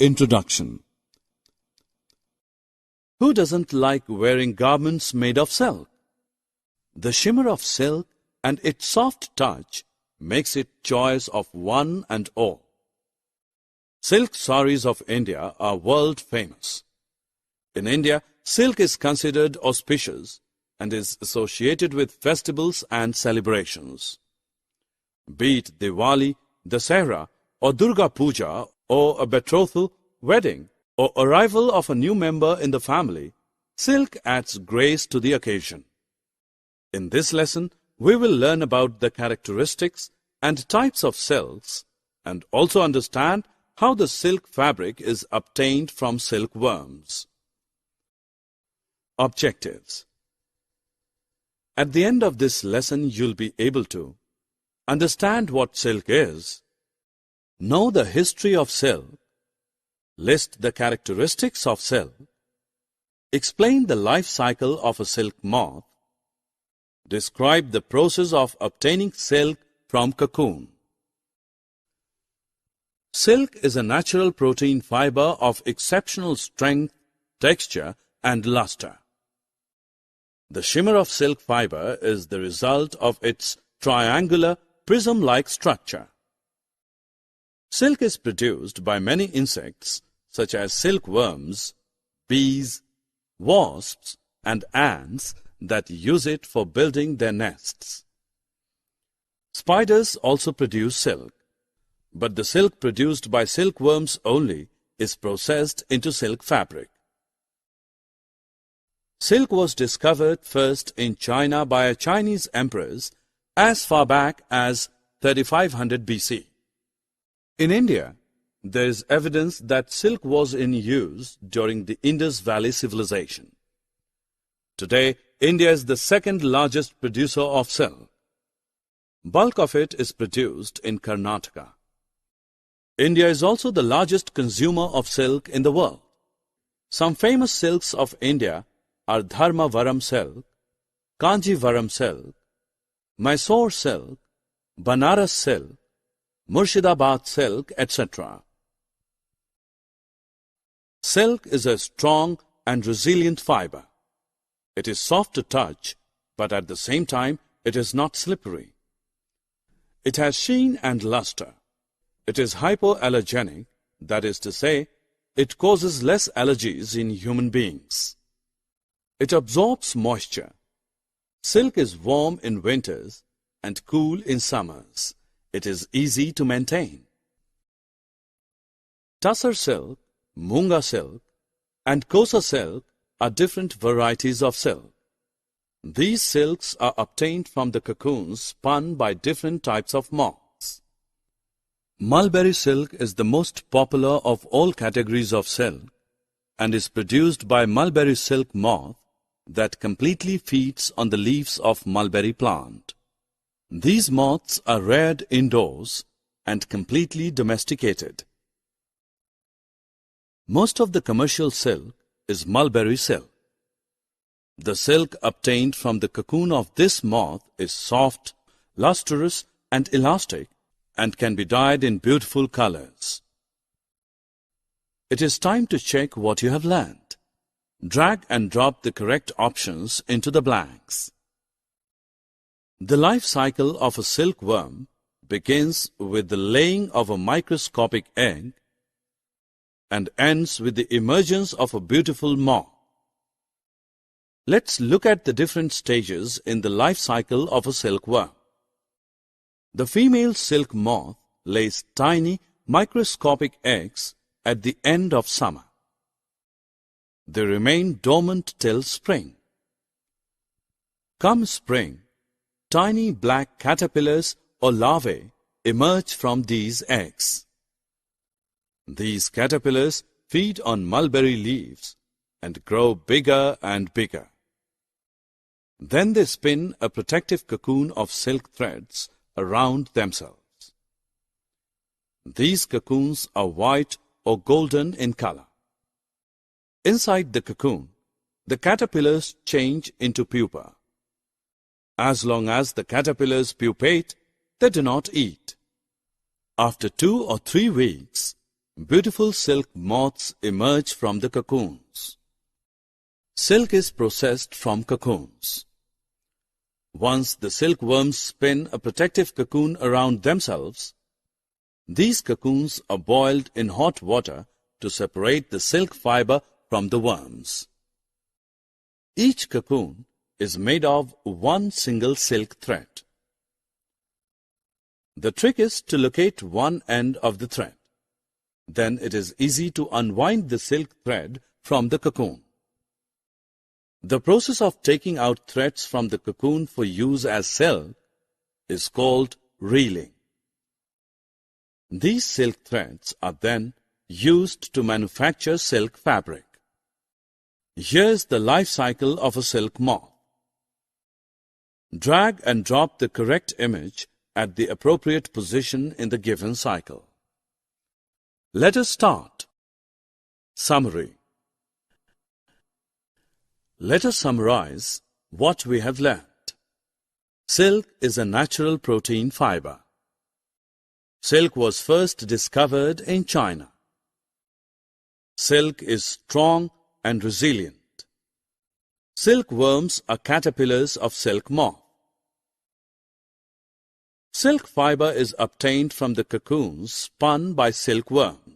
Introduction. Who doesn't like wearing garments made of silk? The shimmer of silk and its soft touch makes it choice of one and all. Silk saris of India are world famous. In India, silk is considered auspicious and is associated with festivals and celebrations. Be it Diwali, Dasahra, or Durga Puja, or a betrothal, wedding, or arrival of a new member in the family, silk adds grace to the occasion. In this lesson, we will learn about the characteristics and types of silks and also understand how the silk fabric is obtained from silkworms. Objectives. At the end of this lesson, you'll be able to understand what silk is, know the history of silk, list the characteristics of silk, explain the life cycle of a silk moth, describe the process of obtaining silk from cocoon. Silk is a natural protein fiber of exceptional strength, texture, and luster. The shimmer of silk fiber is the result of its triangular, prism-like structure. Silk is produced by many insects such as silkworms, bees, wasps, and ants that use it for building their nests. Spiders also produce silk, but the silk produced by silkworms only is processed into silk fabric. Silk was discovered first in China by a Chinese empress as far back as 3500 BC. In India, there is evidence that silk was in use during the Indus Valley civilization. Today, India is the second largest producer of silk. Bulk of it is produced in Karnataka. India is also the largest consumer of silk in the world. Some famous silks of India are Dharmavaram silk, Kanjivaram silk, Mysore silk, Banaras silk, Murshidabad silk, etc. Silk is a strong and resilient fiber. It is soft to touch, but at the same time, it is not slippery. It has sheen and luster. It is hypoallergenic, that is to say, it causes less allergies in human beings. It absorbs moisture. Silk is warm in winters and cool in summers. It is easy to maintain. Tussar silk, Munga silk, and Kosa silk are different varieties of silk. These silks are obtained from the cocoons spun by different types of moths. Mulberry silk is the most popular of all categories of silk and is produced by mulberry silk moth that completely feeds on the leaves of mulberry plant. These moths are reared indoors and completely domesticated. Most of the commercial silk is mulberry silk. The silk obtained from the cocoon of this moth is soft, lustrous, and elastic and can be dyed in beautiful colors. It is time to check what you have learned. Drag and drop the correct options into the blanks. The life cycle of a silkworm begins with the laying of a microscopic egg and ends with the emergence of a beautiful moth. Let's look at the different stages in the life cycle of a silkworm. The female silk moth lays tiny microscopic eggs at the end of summer. They remain dormant till spring. Come spring, tiny black caterpillars or larvae emerge from these eggs. These caterpillars feed on mulberry leaves and grow bigger and bigger. Then they spin a protective cocoon of silk threads around themselves. These cocoons are white or golden in color. Inside the cocoon, the caterpillars change into pupa. As long as the caterpillars pupate, they do not eat. After 2 or 3 weeks, beautiful silk moths emerge from the cocoons. Silk is processed from cocoons. Once the silkworms spin a protective cocoon around themselves, these cocoons are boiled in hot water to separate the silk fiber from the worms. Each cocoon is made of one single silk thread. The trick is to locate one end of the thread. Then it is easy to unwind the silk thread from the cocoon. The process of taking out threads from the cocoon for use as silk is called reeling. These silk threads are then used to manufacture silk fabric. Here's the life cycle of a silk moth. Drag and drop the correct image at the appropriate position in the given cycle. Let us start. Summary. Let us summarize what we have learned. Silk is a natural protein fiber. Silk was first discovered in China. Silk is strong and resilient. Silkworms are caterpillars of silk moth. Silk fiber is obtained from the cocoons spun by silkworms.